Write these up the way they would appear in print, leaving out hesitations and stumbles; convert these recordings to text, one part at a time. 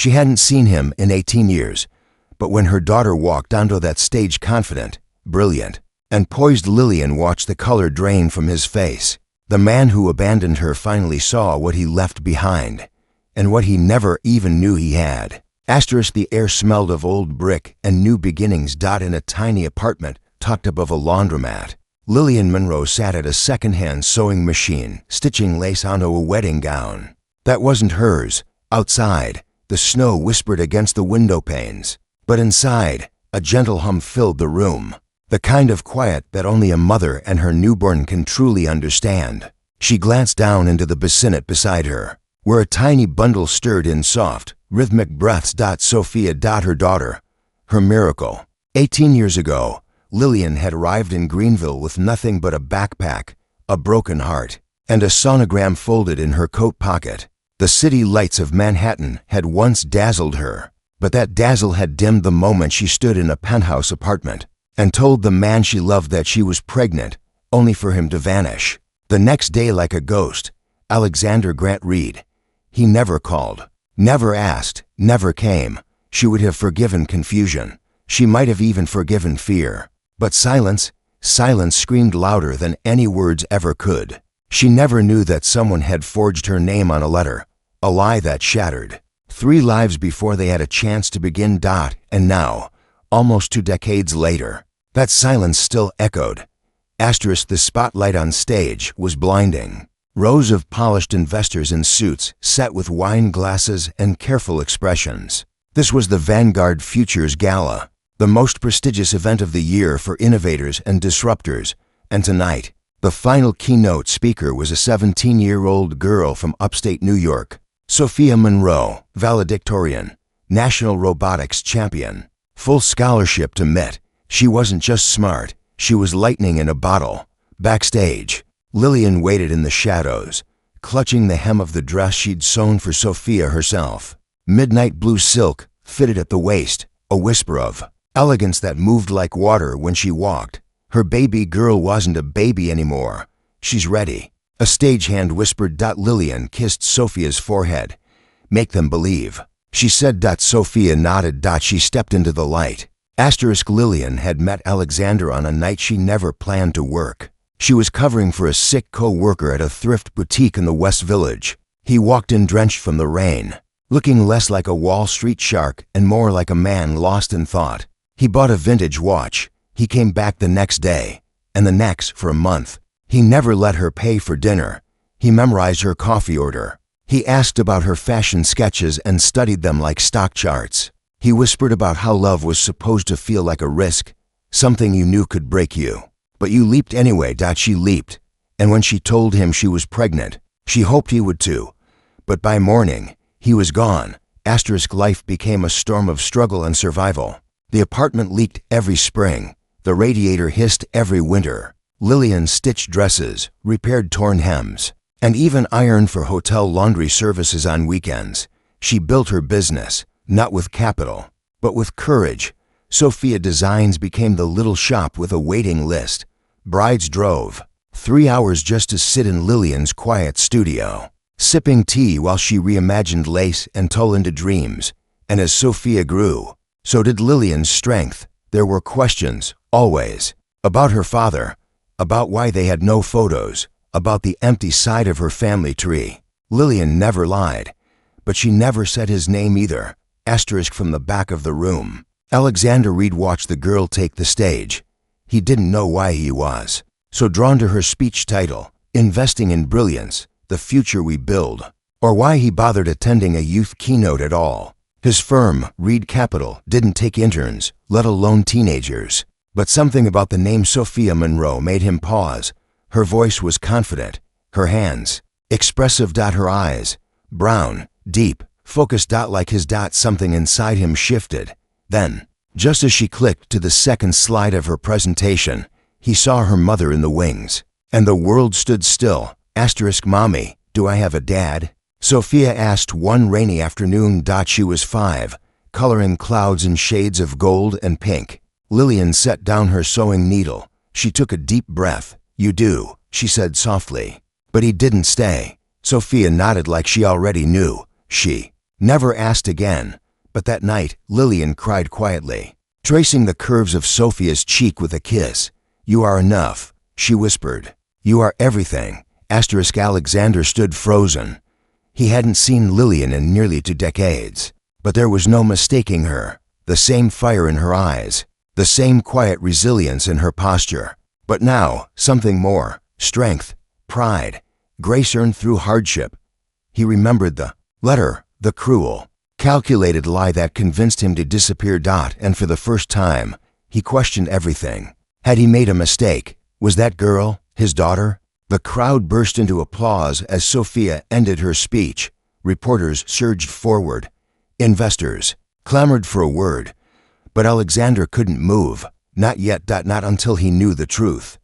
She hadn't seen him in 18 years, but when her daughter walked onto that stage confident, brilliant, and poised, Lillian watched the color drain from his face. The man who abandoned her finally saw what he left behind, and what he never even knew he had. The air smelled of old brick and new beginnings. In a tiny apartment tucked above a laundromat, Lillian Monroe sat at a second-hand sewing machine, stitching lace onto a wedding gown that wasn't hers. Outside, the snow whispered against the window panes, but inside, a gentle hum filled the room, the kind of quiet that only a mother and her newborn can truly understand. She glanced down into the bassinet beside her, where a tiny bundle stirred in soft, rhythmic breaths. Sophia, her daughter, her miracle. 18 years ago, Lillian had arrived in Greenville with nothing but a backpack, a broken heart, and a sonogram folded in her coat pocket. The city lights of Manhattan had once dazzled her, but that dazzle had dimmed the moment she stood in a penthouse apartment and told the man she loved that she was pregnant, only for him to vanish. The next day, like a ghost, Alexander Grant Reed. He never called, never asked, never came. She would have forgiven confusion. She might have even forgiven fear. But silence screamed louder than any words ever could. She never knew that someone had forged her name on a letter, a lie that shattered 3 lives before they had a chance to begin. And now, almost 2 decades later, that silence still echoed. The spotlight on stage was blinding. Rows of polished investors in suits set with wine glasses and careful expressions. This was the Vanguard Futures Gala, the most prestigious event of the year for innovators and disruptors, and tonight, the final keynote speaker was a 17-year-old girl from upstate New York, Sophia Monroe, valedictorian, national robotics champion, full scholarship to MIT. She wasn't just smart, she was lightning in a bottle. Backstage, Lillian waited in the shadows, clutching the hem of the dress she'd sewn for Sophia herself. Midnight blue silk, fitted at the waist, a whisper of elegance that moved like water when she walked. Her baby girl wasn't a baby anymore. She's ready. A stagehand whispered. Lillian kissed Sophia's forehead. Make them believe, she said. Sophia nodded. She stepped into the light. Lillian had met Alexander on a night she never planned to work. She was covering for a sick co-worker at a thrift boutique in the West Village. He walked in drenched from the rain, looking less like a Wall Street shark and more like a man lost in thought. He bought a vintage watch. He came back the next day, and the next for a month. He never let her pay for dinner. He memorized her coffee order. He asked about her fashion sketches and studied them like stock charts. He whispered about how love was supposed to feel like a risk, something you knew could break you. But you leaped anyway. She leaped, and when she told him she was pregnant, she hoped he would too. But by morning, he was gone. Life became a storm of struggle and survival. The apartment leaked every spring. The radiator hissed every winter. Lillian stitched dresses, repaired torn hems, and even ironed for hotel laundry services on weekends. She built her business, not with capital, but with courage. Sophia Designs became the little shop with a waiting list. Brides drove 3 hours just to sit in Lillian's quiet studio, sipping tea while she reimagined lace and tulle into dreams. And as Sophia grew, so did Lillian's strength. There were questions, always, about her father, about why they had no photos, about the empty side of her family tree. Lillian never lied, but she never said his name either. From the back of the room, Alexander Reed watched the girl take the stage. He didn't know why he was so drawn to her speech title, Investing in Brilliance, the Future We Build, or why he bothered attending a youth keynote at all. His firm, Reed Capital, didn't take interns, let alone teenagers. But something about the name Sophia Monroe made him pause. Her voice was confident, her hands expressive. Her eyes brown, deep, focused. Like his. Something inside him shifted. Then, just as she clicked to the second slide of her presentation, he saw her mother in the wings, and the world stood still. Mommy, do I have a dad? Sophia asked one rainy afternoon. She was 5, coloring clouds in shades of gold and pink. Lillian set down her sewing needle. She took a deep breath. You do, she said softly. But he didn't stay. Sophia nodded like she already knew. She never asked again. But that night, Lillian cried quietly, tracing the curves of Sophia's cheek with a kiss. "You are enough," she whispered. "You are everything." Alexander stood frozen. He hadn't seen Lillian in nearly 2 decades, but there was no mistaking her. The same fire in her eyes, the same quiet resilience in her posture. But now, something more: strength, pride, grace earned through hardship. He remembered the letter, the cruel, calculated lie that convinced him to disappear. And for the first time, he questioned everything. Had he made a mistake? Was that girl his daughter? The crowd burst into applause as Sophia ended her speech. Reporters surged forward. Investors clamored for a word. But Alexander couldn't move. Not yet. Not until he knew the truth.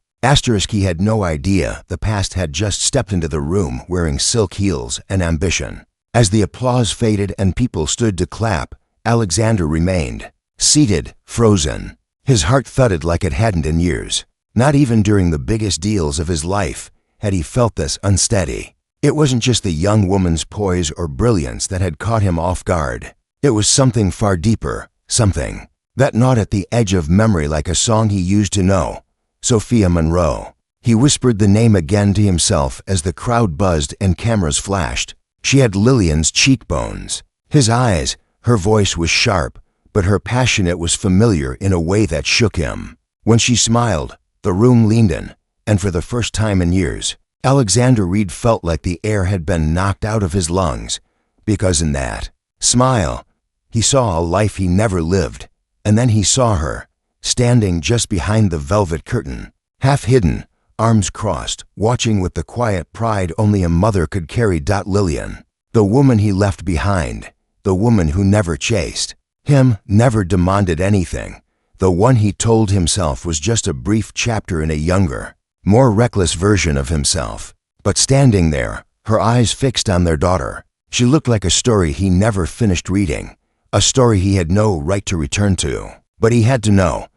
He had no idea the past had just stepped into the room wearing silk heels and ambition. As the applause faded and people stood to clap, Alexander remained seated, frozen. His heart thudded like it hadn't in years. Not even during the biggest deals of his life had he felt this unsteady. It wasn't just the young woman's poise or brilliance that had caught him off guard. It was something far deeper, something that gnawed at the edge of memory like a song he used to know. Sophia Monroe. He whispered the name again to himself as the crowd buzzed and cameras flashed. She had Lillian's cheekbones. His eyes, her voice was sharp, but her passion, it was familiar in a way that shook him. When she smiled, the room leaned in, and for the first time in years, Alexander Reed felt like the air had been knocked out of his lungs, because in that smile, he saw a life he never lived. And then he saw her, standing just behind the velvet curtain, half hidden, arms crossed, watching with the quiet pride only a mother could carry. Lillian, the woman he left behind, the woman who never chased him, never demanded anything, the one he told himself was just a brief chapter in a younger, more reckless version of himself. But standing there, her eyes fixed on their daughter, she looked like a story he never finished reading, a story he had no right to return to. But he had to know.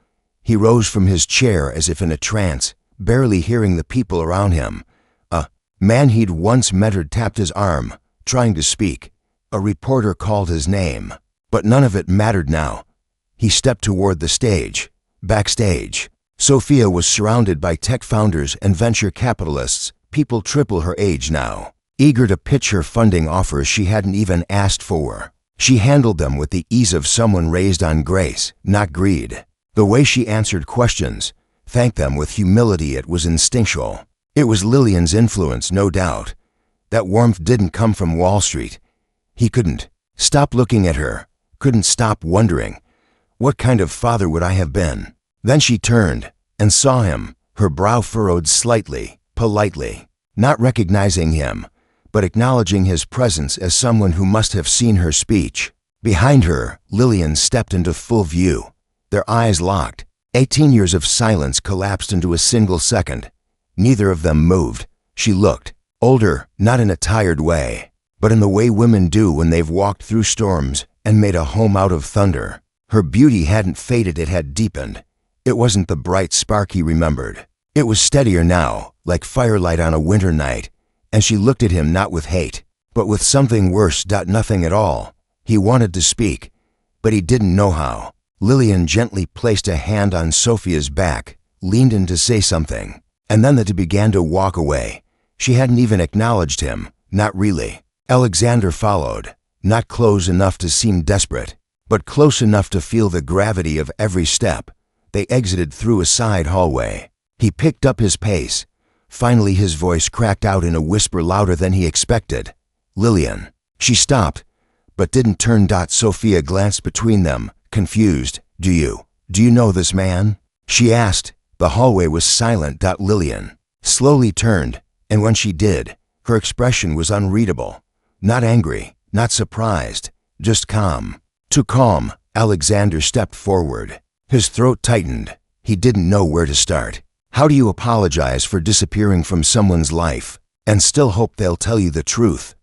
He rose from his chair as if in a trance, barely hearing the people around him. A man he'd once mentored tapped his arm, trying to speak. A reporter called his name, but none of it mattered now. He stepped toward the stage. Backstage, Sophia was surrounded by tech founders and venture capitalists, people triple her age now, eager to pitch her funding offers she hadn't even asked for. She handled them with the ease of someone raised on grace, not greed. The way she answered questions, thanked them with humility, it was instinctual. It was Lillian's influence, no doubt. That warmth didn't come from Wall Street. He couldn't stop looking at her, couldn't stop wondering, what kind of father would I have been? Then she turned and saw him, her brow furrowed slightly, politely, not recognizing him, but acknowledging his presence as someone who must have seen her speech. Behind her, Lillian stepped into full view. Their eyes locked. 18 years of silence collapsed into a single second. Neither of them moved. She looked older, not in a tired way, but in the way women do when they've walked through storms and made a home out of thunder. Her beauty hadn't faded, it had deepened. It wasn't the bright spark he remembered. It was steadier now, like firelight on a winter night, and she looked at him not with hate, but with something worse. Nothing at all. He wanted to speak, but he didn't know how. Lillian gently placed a hand on Sophia's back, leaned in to say something, and then the two began to walk away. She hadn't even acknowledged him, not really. Alexander followed, not close enough to seem desperate, but close enough to feel the gravity of every step. They exited through a side hallway. He picked up his pace. Finally his voice cracked out in a whisper louder than he expected. "Lillian." She stopped, but didn't turn. Sophia glanced between them, confused. Do you know this man?" she asked. The hallway was silent. Lillian slowly turned, and when she did, her expression was unreadable. Not angry, not surprised, just calm. Too calm. Alexander stepped forward. His throat tightened. He didn't know where to start. How do you apologize for disappearing from someone's life and still hope they'll tell you the truth?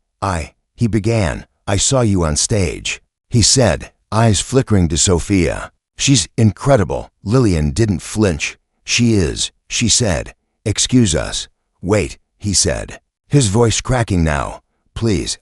He began. "I saw you on stage," he said, eyes flickering to Sophia. "She's incredible." Lillian didn't flinch. "She is," she said. "Excuse us." "Wait," he said, his voice cracking now. "Please,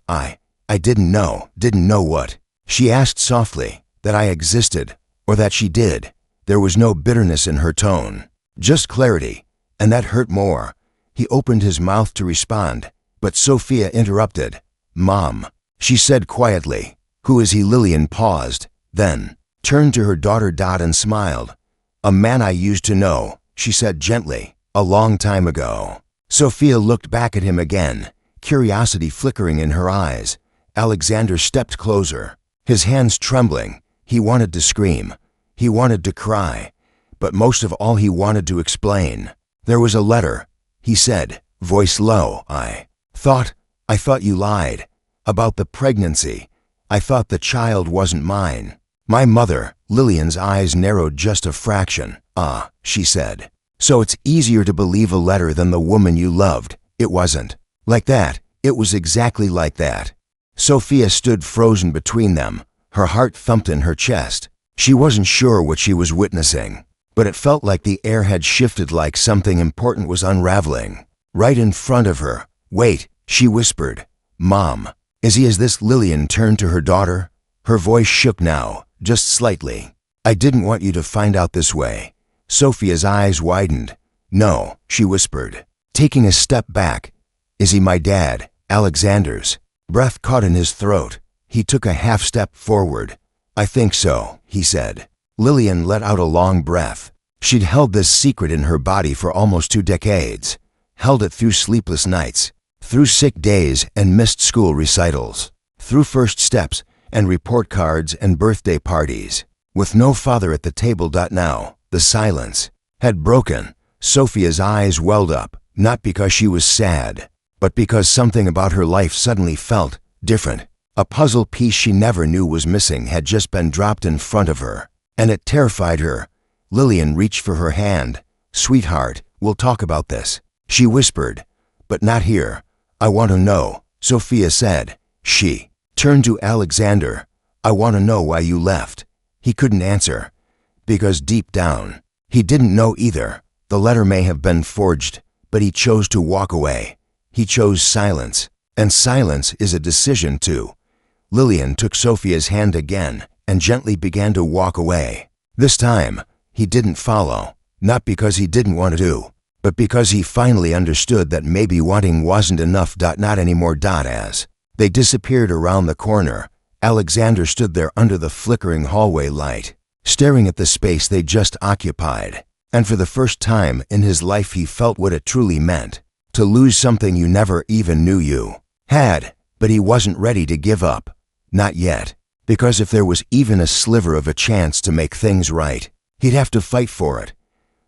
I didn't know what. She asked softly, that I existed, or that she did. There was no bitterness in her tone, just clarity, and that hurt more. He opened his mouth to respond, but Sophia interrupted. Mom, she said quietly. Who is he? Lillian paused, then turned to her daughter and smiled. A man I used to know, she said gently, a long time ago. Sophia looked back at him again, curiosity flickering in her eyes. Alexander stepped closer, his hands trembling. He wanted to scream. He wanted to cry. But most of all, he wanted to explain. There was a letter, he said, voice low. I thought you lied. About the pregnancy. I thought the child wasn't mine. My mother. Lillian's eyes narrowed just a fraction. Ah, she said. So it's easier to believe a letter than the woman you loved. It wasn't like that. It was exactly like that. Sophia stood frozen between them. Her heart thumped in her chest. She wasn't sure what she was witnessing, but it felt like the air had shifted, like something important was unraveling. Right in front of her. Wait, she whispered. Mom, is he? Is this? Lillian turned to her daughter. Her voice shook now, just slightly. I didn't want you to find out this way. Sophia's eyes widened. No, she whispered, taking a step back. Is he my dad? Alexander's breath caught in his throat. He took a half step forward. I think so, he said. Lillian let out a long breath. She'd held this secret in her body for almost 2 decades. Held it through sleepless nights, through sick days and missed school recitals, through first steps and report cards and birthday parties. With no father at the table. Now, the silence had broken. Sophia's eyes welled up, not because she was sad, but because something about her life suddenly felt different. A puzzle piece she never knew was missing had just been dropped in front of her, and it terrified her. Lillian reached for her hand. Sweetheart, we'll talk about this, she whispered. But not here. I want to know, Sophia said. She turned to Alexander. I want to know why you left. He couldn't answer, because deep down, he didn't know either. The letter may have been forged, but he chose to walk away. He chose silence, and silence is a decision too. Lillian took Sophia's hand again and gently began to walk away. This time, he didn't follow, not because he didn't want to, but because he finally understood that maybe wanting wasn't enough. Not anymore. As they disappeared around the corner, Alexander stood there under the flickering hallway light, staring at the space they just occupied. And for the first time in his life, he felt what it truly meant to lose something you never even knew you had. But he wasn't ready to give up. Not yet. Because if there was even a sliver of a chance to make things right, he'd have to fight for it.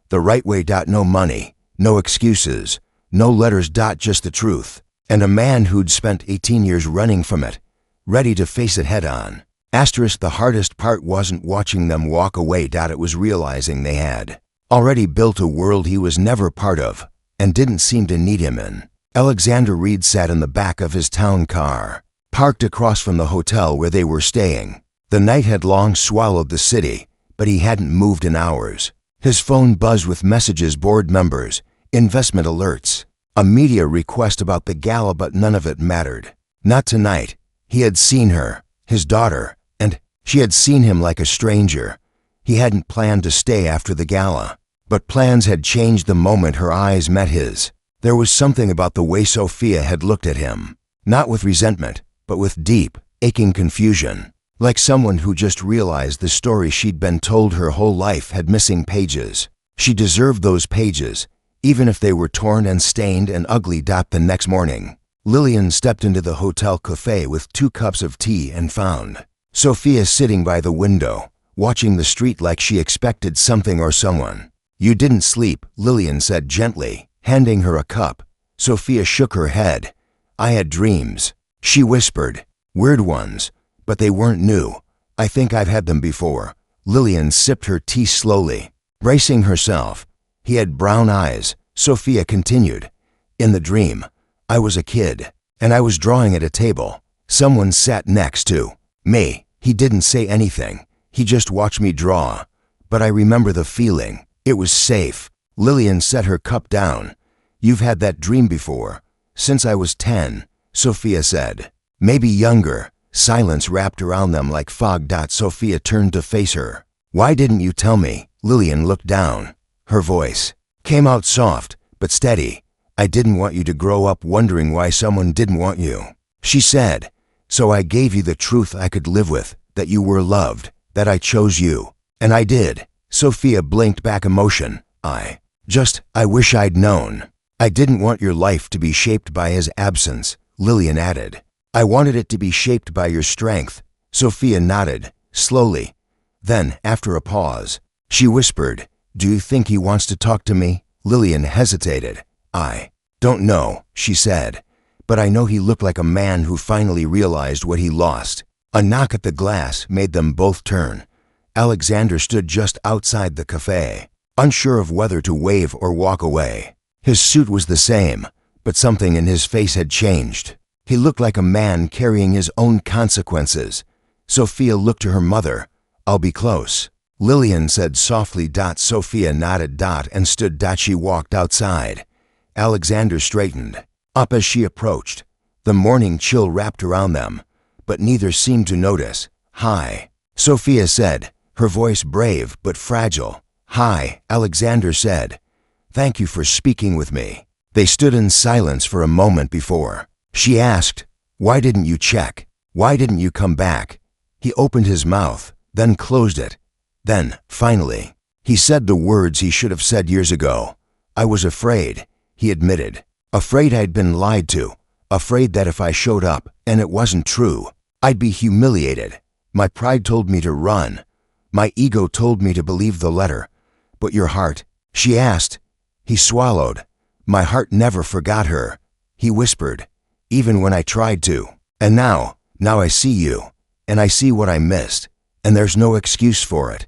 The right way. No money, no excuses, no letters. Just the truth. And a man who'd spent 18 years running from it, ready to face it head on. The hardest part wasn't watching them walk away. It was realizing they had already built a world he was never part of and didn't seem to need him in. Alexander Reed sat in the back of his town car, parked across from the hotel where they were staying. The night had long swallowed the city, but he hadn't moved in hours. His phone buzzed with messages, board members, investment alerts, a media request about the gala, but none of it mattered. Not tonight. He had seen her, his daughter, and she had seen him like a stranger. He hadn't planned to stay after the gala, but plans had changed the moment her eyes met his. There was something about the way Sophia had looked at him, not with resentment, but with deep, aching confusion, like someone who just realized the story she'd been told her whole life had missing pages. She deserved those pages, even if they were torn and stained and ugly. The next morning, Lillian stepped into the hotel cafe with 2 cups of tea and found Sophia sitting by the window, watching the street like she expected something or someone. You didn't sleep, Lillian said gently, handing her a cup. Sophia shook her head. I had dreams, she whispered. Weird ones, but they weren't new. I think I've had them before. Lillian sipped her tea slowly, bracing herself. He had brown eyes, Sophia continued. In the dream, I was a kid, and I was drawing at a table. Someone sat next to me. He didn't say anything. He just watched me draw. But I remember the feeling. It was safe. Lillian set her cup down. You've had that dream before. Since I was 10, Sophia said. Maybe younger. Silence wrapped around them like fog. Sophia turned to face her. Why didn't you tell me? Lillian looked down. Her voice came out soft, but steady. I didn't want you to grow up wondering why someone didn't want you. She said, so I gave you the truth I could live with, that you were loved, that I chose you. And I did. Sophia blinked back emotion. I wish I'd known. I didn't want your life to be shaped by his absence, Lillian added. I wanted it to be shaped by your strength. Sophia nodded, slowly. Then, after a pause, she whispered, do you think he wants to talk to me? Lillian hesitated. I don't know, she said, but I know he looked like a man who finally realized what he lost. A knock at the glass made them both turn. Alexander stood just outside the cafe, unsure of whether to wave or walk away. His suit was the same, but something in his face had changed. He looked like a man carrying his own consequences. Sophia looked to her mother. I'll be close, Lillian said softly. Sophia nodded and stood. She walked outside. Alexander straightened up as she approached. The morning chill wrapped around them, but neither seemed to notice. Hi, Sophia said, her voice brave but fragile. Hi, Alexander said. Thank you for speaking with me. They stood in silence for a moment before she asked, why didn't you check? Why didn't you come back? He opened his mouth, then closed it. Then, finally, he said the words he should have said years ago. I was afraid, he admitted. Afraid I'd been lied to. Afraid that if I showed up and it wasn't true, I'd be humiliated. My pride told me to run. My ego told me to believe the letter. But your heart? She asked. He swallowed. My heart never forgot her, he whispered, even when I tried to. And now I see you, and I see what I missed, and there's no excuse for it.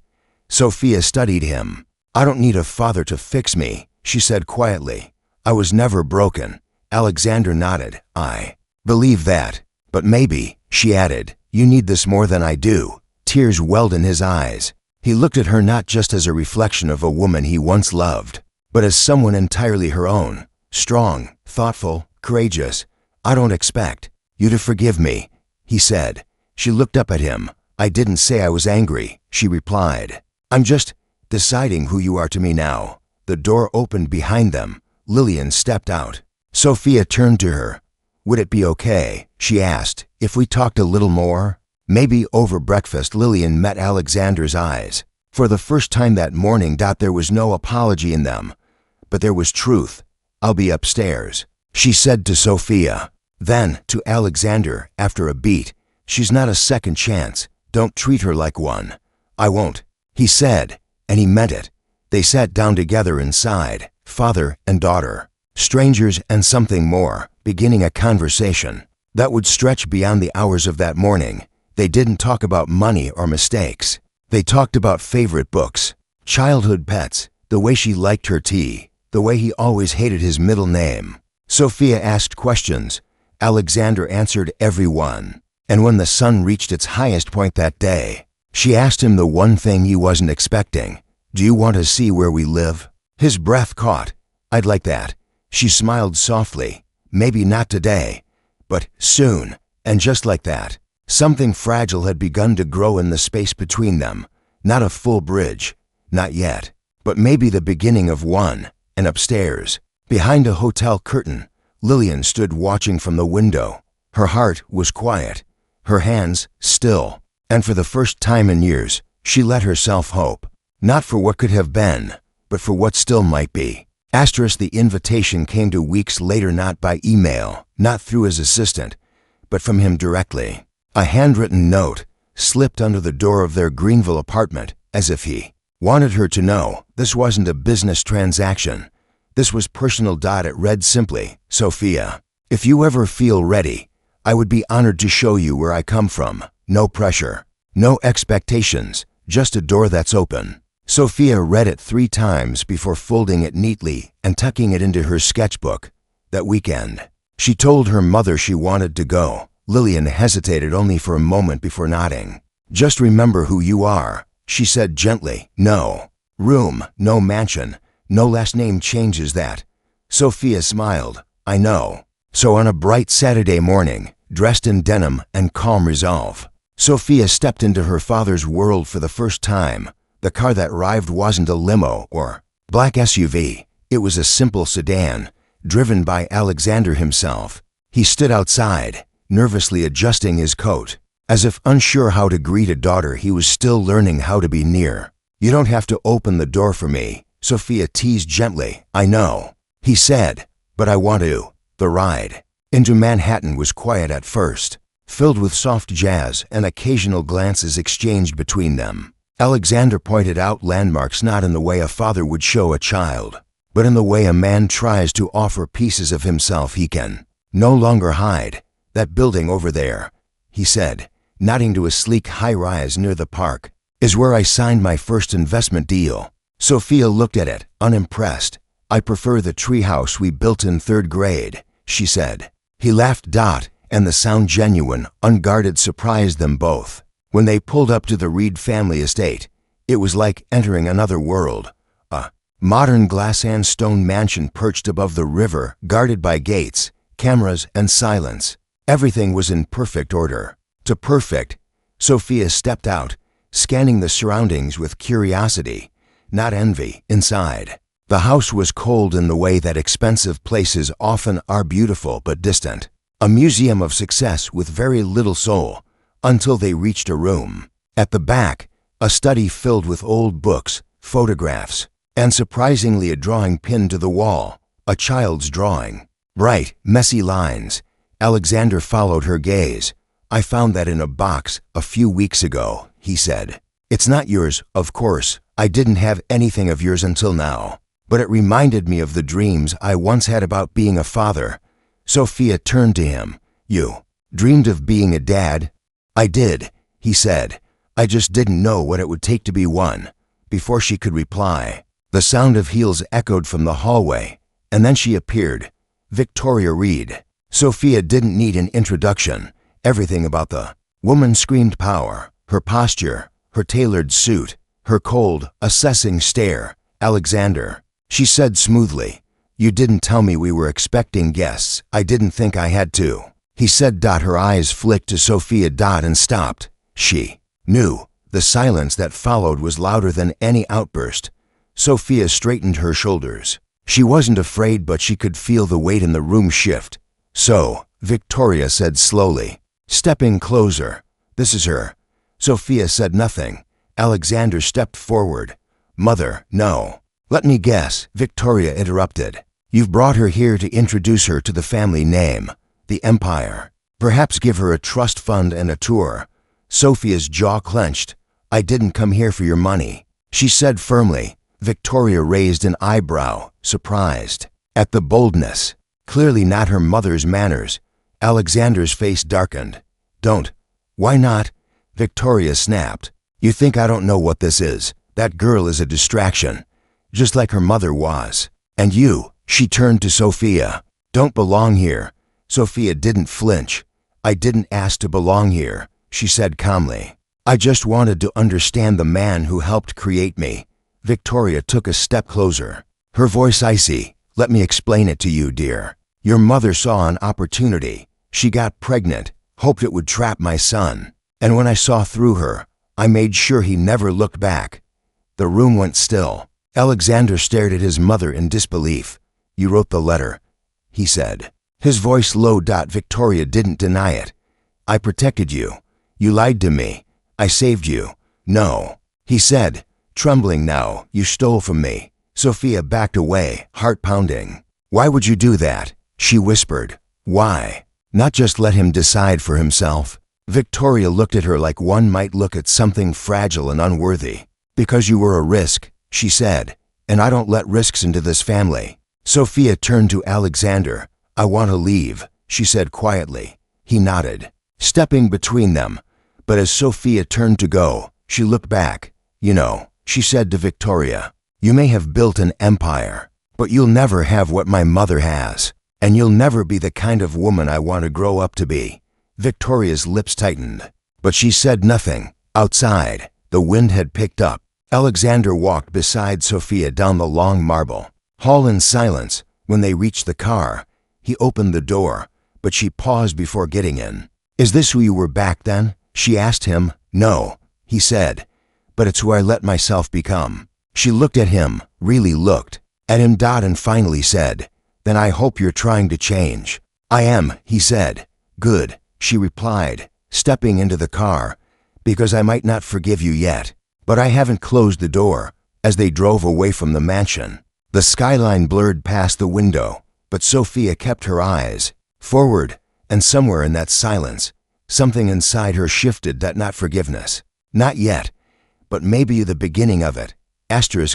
Sophia studied him. I don't need a father to fix me, she said quietly. I was never broken. Alexander nodded. I believe that. But maybe, she added, you need this more than I do. Tears welled in his eyes. He looked at her not just as a reflection of a woman he once loved, but as someone entirely her own. Strong, thoughtful, courageous. I don't expect you to forgive me, he said. She looked up at him. I didn't say I was angry, she replied. I'm just deciding who you are to me now. The door opened behind them. Lillian stepped out. Sophia turned to her. Would it be okay, she asked, if we talked a little more? Maybe over breakfast. Lillian met Alexander's eyes. For the first time that morning, there was no apology in them, but there was truth. I'll be upstairs, she said to Sophia. Then, to Alexander, after a beat, she's not a second chance. Don't treat her like one. I won't, he said, and he meant it. They sat down together inside, father and daughter, strangers and something more, beginning a conversation that would stretch beyond the hours of that morning. They didn't talk about money or mistakes. They talked about favorite books, childhood pets, the way she liked her tea, the way he always hated his middle name. Sophia asked questions. Alexander answered every one. And when the sun reached its highest point that day, she asked him the one thing he wasn't expecting. Do you want to see where we live? His breath caught. I'd like that. She smiled softly. Maybe not today, but soon. And just like that, something fragile had begun to grow in the space between them. Not a full bridge, not yet, but maybe the beginning of one. And upstairs, behind a hotel curtain, Lillian stood watching from the window. Her heart was quiet, her hands still, and for the first time in years, she let herself hope. Not for what could have been, but for what still might be. The invitation came 2 weeks later, not by email, not through his assistant, but from him directly. A handwritten note slipped under the door of their Greenville apartment, as if he wanted her to know this wasn't a business transaction. This was personal. It read simply, Sophia, if you ever feel ready, I would be honored to show you where I come from. No pressure, no expectations, just a door that's open. Sophia read it 3 times before folding it neatly and tucking it into her sketchbook. That weekend, she told her mother she wanted to go. Lillian hesitated only for a moment before nodding. Just remember who you are, she said gently. No room, no mansion, no last name changes that. Sophia smiled. I know. So on a bright Saturday morning, dressed in denim and calm resolve. Sophia stepped into her father's world for the first time. The car that arrived wasn't a limo or black SUV. It was a simple sedan, driven by Alexander himself. He stood outside, nervously adjusting his coat. As if unsure how to greet a daughter he was still learning how to be near. "You don't have to open the door for me," Sophia teased gently. "I know," he said, "but I want to." The ride into Manhattan was quiet at first, filled with soft jazz and occasional glances exchanged between them. Alexander pointed out landmarks not in the way a father would show a child, but in the way a man tries to offer pieces of himself he can no longer hide. "That building over there," he said, nodding to a sleek high-rise near the park, "is where I signed my first investment deal." Sophia looked at it, unimpressed. "I prefer the treehouse we built in 3rd grade," she said. He laughed, and the sound, genuine, unguarded, surprised them both. When they pulled up to the Reed family estate, it was like entering another world. A modern glass and stone mansion perched above the river, guarded by gates, cameras, and silence. Everything was in perfect order. To perfect, Sophia stepped out, scanning the surroundings with curiosity, not envy. Inside, the house was cold in the way that expensive places often are, beautiful but distant. A museum of success with very little soul, until they reached a room. At the back, a study filled with old books, photographs, and surprisingly a drawing pinned to the wall, a child's drawing. Bright, messy lines. Alexander followed her gaze. "I found that in a box a few weeks ago," he said. "It's not yours, of course. I didn't have anything of yours until now. But it reminded me of the dreams I once had about being a father." Sophia turned to him. "You dreamed of being a dad?" "I did," he said. "I just didn't know what it would take to be one." Before she could reply, the sound of heels echoed from the hallway, and then she appeared. Victoria Reed. Sophia didn't need an introduction. Everything about the woman screamed power. Her posture, her tailored suit, her cold, assessing stare. "Alexander," she said smoothly, "you didn't tell me we were expecting guests. I didn't think I had to." He said. Her eyes flicked to Sophia. And stopped. She knew. The silence that followed was louder than any outburst. Sophia straightened her shoulders. She wasn't afraid, but she could feel the weight in the room shift. "So," Victoria said slowly, stepping closer, "this is her." Sophia said nothing. Alexander stepped forward. "Mother, no." "Let me guess," Victoria interrupted. "You've brought her here to introduce her to the family name, the empire. Perhaps give her a trust fund and a tour." Sophia's jaw clenched. "I didn't come here for your money," she said firmly. Victoria raised an eyebrow, surprised at the boldness. Clearly not her mother's manners. Alexander's face darkened. "Don't." "Why not?" Victoria snapped. "You think I don't know what this is? That girl is a distraction, just like her mother was. And you," she turned to Sophia, "don't belong here." Sophia didn't flinch. "I didn't ask to belong here," she said calmly. "I just wanted to understand the man who helped create me." Victoria took a step closer, her voice icy. "Let me explain it to you, dear. Your mother saw an opportunity. She got pregnant, hoped it would trap my son. And when I saw through her, I made sure he never looked back." The room went still. Alexander stared at his mother in disbelief. "You wrote the letter," he said, his voice low. Victoria didn't deny it. "I protected you. You lied to me. I saved you." "No," he said, trembling now. "You stole from me." Sophia backed away, heart pounding. "Why would you do that?" she whispered. "Why? Not just let him decide for himself?" Victoria looked at her like one might look at something fragile and unworthy. "Because you were a risk," she said, "and I don't let risks into this family." Sophia turned to Alexander. "I want to leave," she said quietly. He nodded, stepping between them. But as Sophia turned to go, she looked back. "You know," she said to Victoria, "you may have built an empire, but you'll never have what my mother has. And you'll never be the kind of woman I want to grow up to be." Victoria's lips tightened, but she said nothing. Outside, the wind had picked up. Alexander walked beside Sophia down the long marble hall in silence. When they reached the car, he opened the door, but she paused before getting in. "Is this who you were back then?" she asked him. "No," he said, "but it's who I let myself become." She looked at him, really looked at him, and finally said, "Then I hope you're trying to change." "I am," he said. "Good," she replied, stepping into the car, "because I might not forgive you yet." But I haven't closed the door. As they drove away from the mansion, the skyline blurred past the window, but Sophia kept her eyes forward, and somewhere in that silence, something inside her shifted. That not forgiveness. Not yet, but maybe the beginning of it.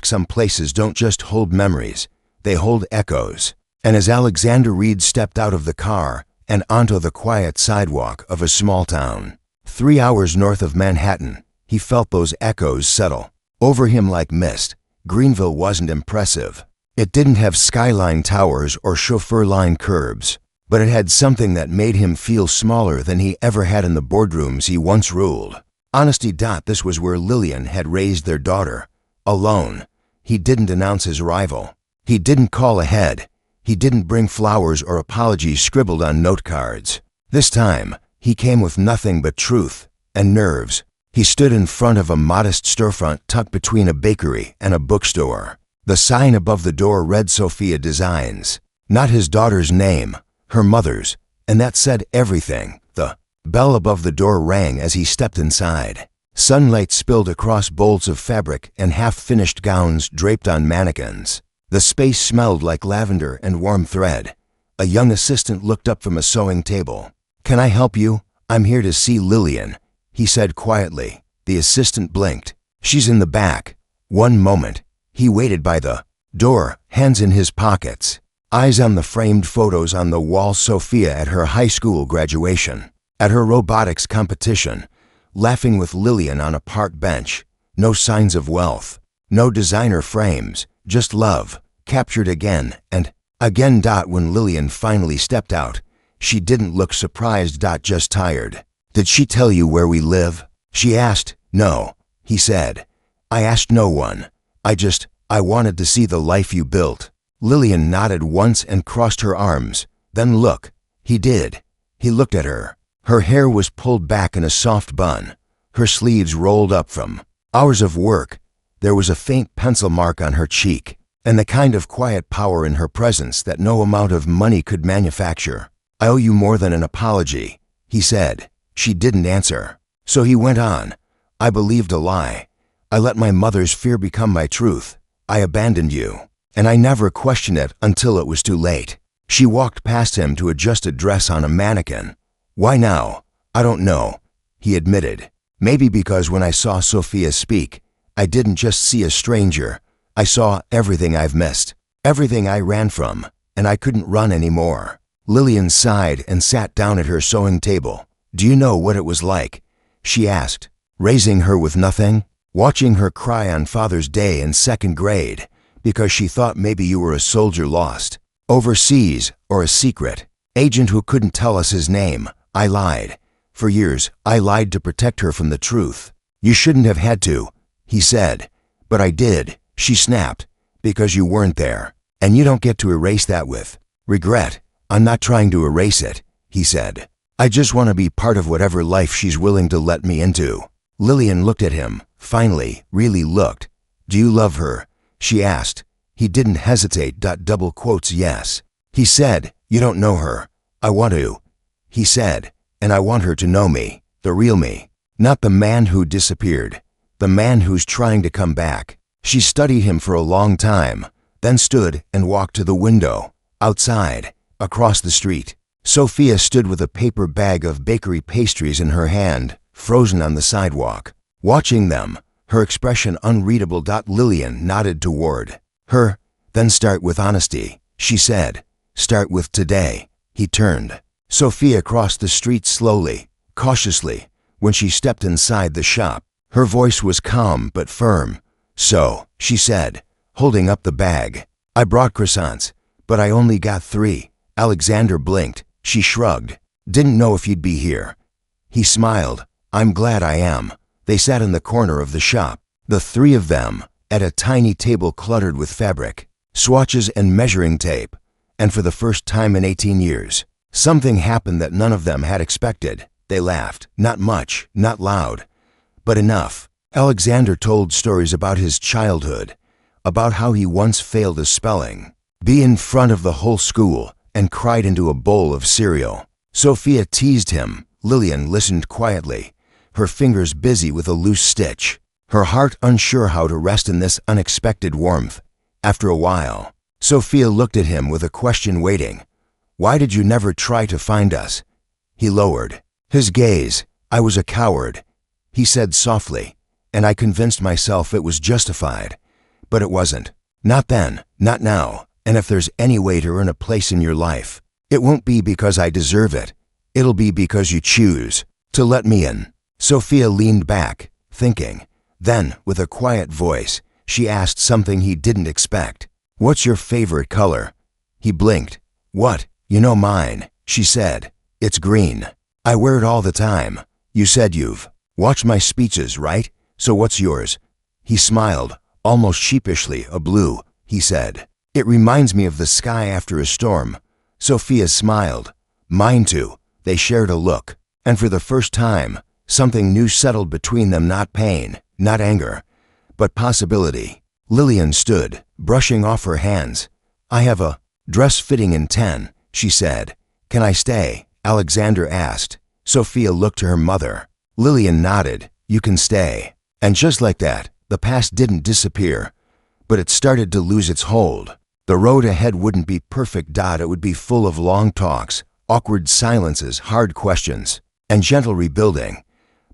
Some places don't just hold memories, they hold echoes. And as Alexander Reed stepped out of the car and onto the quiet sidewalk of a small town, 3 hours north of Manhattan, he felt those echoes settle over him like mist. Greenville wasn't impressive. It didn't have skyline towers or chauffeur-line curbs, but it had something that made him feel smaller than he ever had in the boardrooms he once ruled. Honesty. This was where Lillian had raised their daughter. Alone. He didn't announce his arrival. He didn't call ahead. He didn't bring flowers or apologies scribbled on note cards. This time, he came with nothing but truth and nerves. He stood in front of a modest storefront tucked between a bakery and a bookstore. The sign above the door read Sophia Designs. Not his daughter's name, her mother's, and that said everything. The bell above the door rang as he stepped inside. Sunlight spilled across bolts of fabric and half-finished gowns draped on mannequins. The space smelled like lavender and warm thread. A young assistant looked up from a sewing table. "Can I help you? I'm here to see Lillian," he said quietly. The assistant blinked. "She's in the back." One moment. He waited by the door, hands in his pockets, eyes on the framed photos on the wall. Sophia at her high school graduation, at her robotics competition, laughing with Lillian on a park bench. No signs of wealth, no designer frames, just love, captured again and again. When Lillian finally stepped out, she didn't look surprised. Just tired. "Did she tell you where we live?" she asked. "No," he said. "I asked no one. I wanted to see the life you built." Lillian nodded once and crossed her arms. "Then look." He did. He looked at her. Her hair was pulled back in a soft bun, her sleeves rolled up from hours of work. There was a faint pencil mark on her cheek, and the kind of quiet power in her presence that no amount of money could manufacture. "I owe you more than an apology," he said. She didn't answer. So he went on. "I believed a lie. I let my mother's fear become my truth. I abandoned you, and I never questioned it until it was too late." She walked past him to adjust a dress on a mannequin. "Why now?" "I don't know," he admitted. "Maybe because when I saw Sophia speak, I didn't just see a stranger. I saw everything I've missed, everything I ran from, and I couldn't run anymore." Lillian sighed and sat down at her sewing table. "Do you know what it was like?" she asked. "Raising her with nothing? Watching her cry on Father's Day in 2nd grade because she thought maybe you were a soldier lost overseas or a secret agent who couldn't tell us his name. I lied. For years, I lied to protect her from the truth." "You shouldn't have had to," he said. "But I did," she snapped, "because you weren't there. And you don't get to erase that with regret." "I'm not trying to erase it," he said. "I just want to be part of whatever life she's willing to let me into." Lillian looked at him, finally, really looked. "Do you love her?" she asked. He didn't hesitate. Double quotes, "Yes." He said, "You don't know her." "I want to," he said, "and I want her to know me, the real me. Not the man who disappeared, the man who's trying to come back." She studied him for a long time, then stood and walked to the window. Outside, across the street, Sophia stood with a paper bag of bakery pastries in her hand, frozen on the sidewalk, watching them, her expression unreadable. Lillian nodded toward her. "Then start with honesty," she said. "Start with today." He turned. Sophia crossed the street slowly, cautiously. When she stepped inside the shop, her voice was calm but firm. "So," she said, holding up the bag, "I brought croissants, but I only got 3. Alexander blinked. She shrugged. "Didn't know if you'd be here." He smiled. "I'm glad I am." They sat in the corner of the shop, the 3 of them, at a tiny table cluttered with fabric, swatches and measuring tape. And for the first time in 18 years, Something happened that none of them had expected. They laughed. Not much, not loud, but enough. Alexander told stories about his childhood, about how he once failed a spelling bee in front of the whole school and cried into a bowl of cereal. Sophia teased him. Lillian listened quietly, her fingers busy with a loose stitch, her heart unsure how to rest in this unexpected warmth. After a while, Sophia looked at him with a question waiting. "Why did you never try to find us?" He lowered his gaze. "I was a coward," he said softly, "and I convinced myself it was justified. But it wasn't. Not then, not now, and if there's any way to earn a place in your life, it won't be because I deserve it. It'll be because you choose to let me in." Sophia leaned back, thinking. Then, with a quiet voice, she asked something he didn't expect. "What's your favorite color?" He blinked. "What? You know mine," she said. "It's green. I wear it all the time. You said you've watched my speeches, right? So what's yours?" He smiled, almost sheepishly. "A blue," he said. "It reminds me of the sky after a storm." Sophia smiled. "Mine too." They shared a look, and for the first time, something new settled between them. Not pain, not anger, but possibility. Lillian stood, brushing off her hands. "I have a dress fitting in 10, she said. "Can I stay?" Alexander asked. Sophia looked to her mother. Lillian nodded. "You can stay." And just like that, the past didn't disappear, but it started to lose its hold. The road ahead wouldn't be perfect. It would be full of long talks, awkward silences, hard questions, and gentle rebuilding.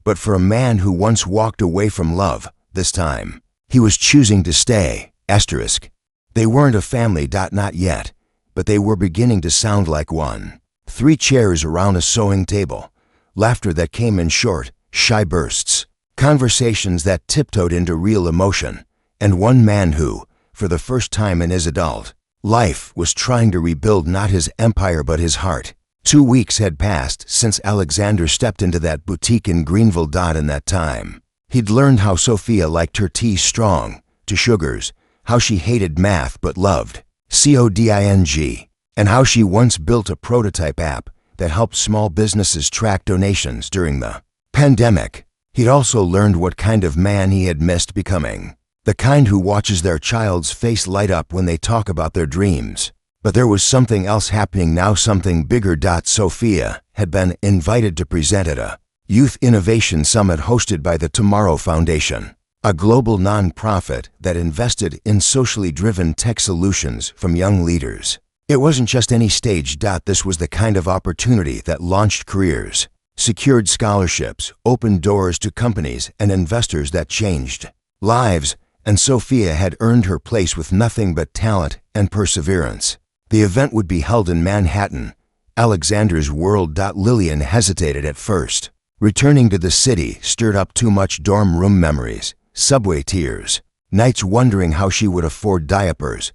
But for a man who once walked away from love, this time, he was choosing to stay. Asterisk. They weren't a family. Not yet, but they were beginning to sound like one. 3 chairs around a sewing table, laughter that came in short, shy bursts, conversations that tiptoed into real emotion, and one man who, for the first time in his adult life, was trying to rebuild not his empire but his heart. 2 weeks had passed since Alexander stepped into that boutique in Greenville. In that time, he'd learned how Sophia liked her tea strong, to sugars, how she hated math but loved coding, and how she once built a prototype app that helped small businesses track donations during the pandemic. He'd also learned what kind of man he had missed becoming. The kind who watches their child's face light up when they talk about their dreams. But there was something else happening now, something bigger. Sophia had been invited to present at a Youth Innovation Summit hosted by the Tomorrow Foundation, a global nonprofit that invested in socially driven tech solutions from young leaders. It wasn't just any stage. This was the kind of opportunity that launched careers, secured scholarships, opened doors to companies and investors that changed lives, and Sophia had earned her place with nothing but talent and perseverance. The event would be held in Manhattan, Alexander's world. Lillian hesitated at first. Returning to the city stirred up too much dorm room memories, subway tears, nights wondering how she would afford diapers.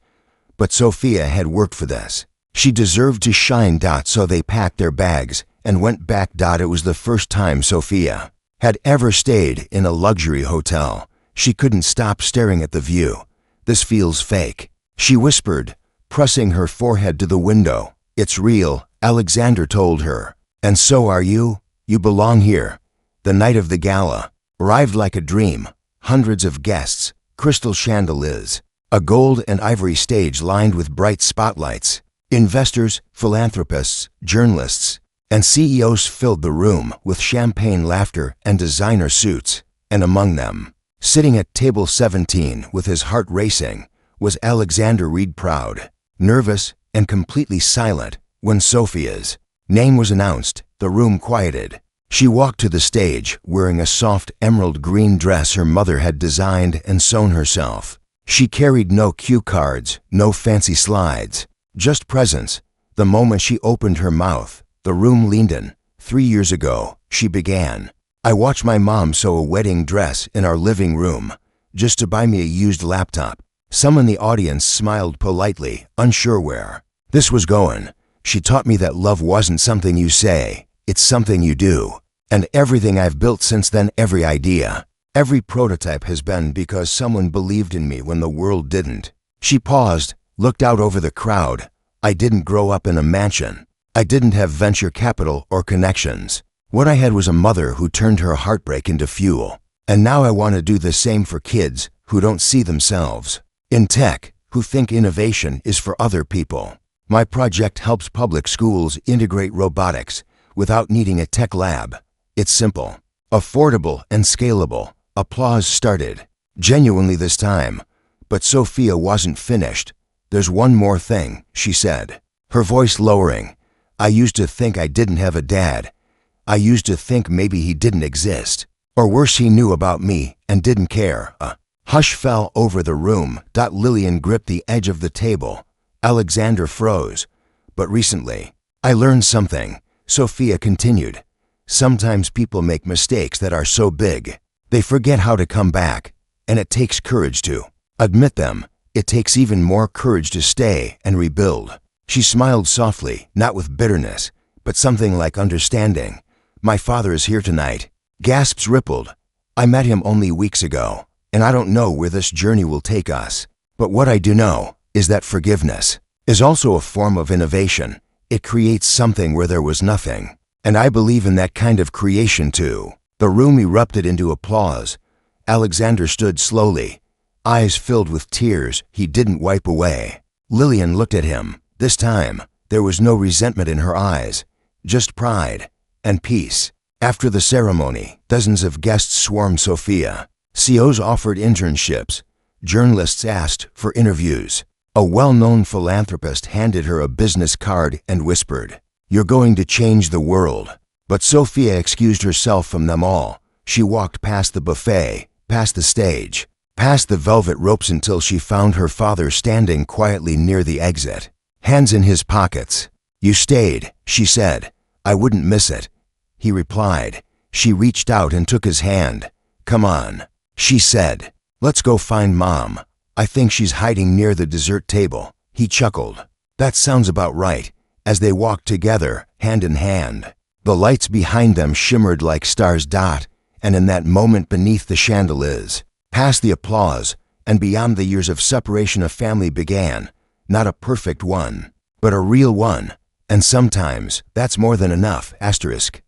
But Sophia had worked for this. She deserved to shine. So they packed their bags and went back. It was the first time Sophia had ever stayed in a luxury hotel. She couldn't stop staring at the view. "This feels fake," she whispered, pressing her forehead to the window. "It's real," Alexander told her. "And so are you. You belong here." The night of the gala arrived like a dream. Hundreds of guests, crystal chandeliers, a gold and ivory stage lined with bright spotlights. Investors, philanthropists, journalists, and CEOs filled the room with champagne, laughter, and designer suits. And among them, sitting at table 17 with his heart racing, was Alexander Reed, proud, nervous, and completely silent. When Sophia's name was announced, the room quieted. She walked to the stage wearing a soft emerald green dress her mother had designed and sewn herself. She carried no cue cards, no fancy slides, just presence. The moment she opened her mouth, the room leaned in. 3 years ago, she began. "I watched my mom sew a wedding dress in our living room, just to buy me a used laptop." Some in the audience smiled politely, unsure where this was going. "She taught me that love wasn't something you say, it's something you do. And everything I've built since then, every idea, every prototype has been because someone believed in me when the world didn't." She paused, looked out over the crowd. "I didn't grow up in a mansion. I didn't have venture capital or connections. What I had was a mother who turned her heartbreak into fuel. And now I want to do the same for kids who don't see themselves in tech, who think innovation is for other people. My project helps public schools integrate robotics without needing a tech lab. It's simple, affordable, and scalable. Applause started, genuinely this time. But Sophia wasn't finished. There's one more thing, she said, her voice lowering. I used to think I didn't have a dad. I used to think maybe he didn't exist. Or worse, he knew about me and didn't care. A hush fell over the room. Lillian gripped the edge of the table. Alexander froze. But recently, I learned something, Sophia continued. Sometimes people make mistakes that are so big, they forget how to come back, and it takes courage to admit them. It takes even more courage to stay and rebuild. She smiled softly, not with bitterness, but something like understanding. My father is here tonight. Gasps rippled. I met him only weeks ago, and I don't know where this journey will take us. But what I do know is that forgiveness is also a form of innovation. It creates something where there was nothing. And I believe in that kind of creation too. The room erupted into applause. Alexander stood slowly, eyes filled with tears he didn't wipe away. Lillian looked at him. This time, there was no resentment in her eyes, just pride and peace. After the ceremony, dozens of guests swarmed Sophia. CEOs offered internships. Journalists asked for interviews. A well-known philanthropist handed her a business card and whispered, "You're going to change the world." But Sophia excused herself from them all. She walked past the buffet, past the stage, past the velvet ropes until she found her father standing quietly near the exit, hands in his pockets. "You stayed," she said. "I wouldn't miss it," he replied. She reached out and took his hand. "Come on," she said. "Let's go find Mom. I think she's hiding near the dessert table." He chuckled. "That sounds about right." As they walked together, hand in hand, the lights behind them shimmered like stars. And in that moment beneath the chandeliers, past the applause, and beyond the years of separation, a family began. Not a perfect one, but a real one. And sometimes that's more than enough. Asterisk.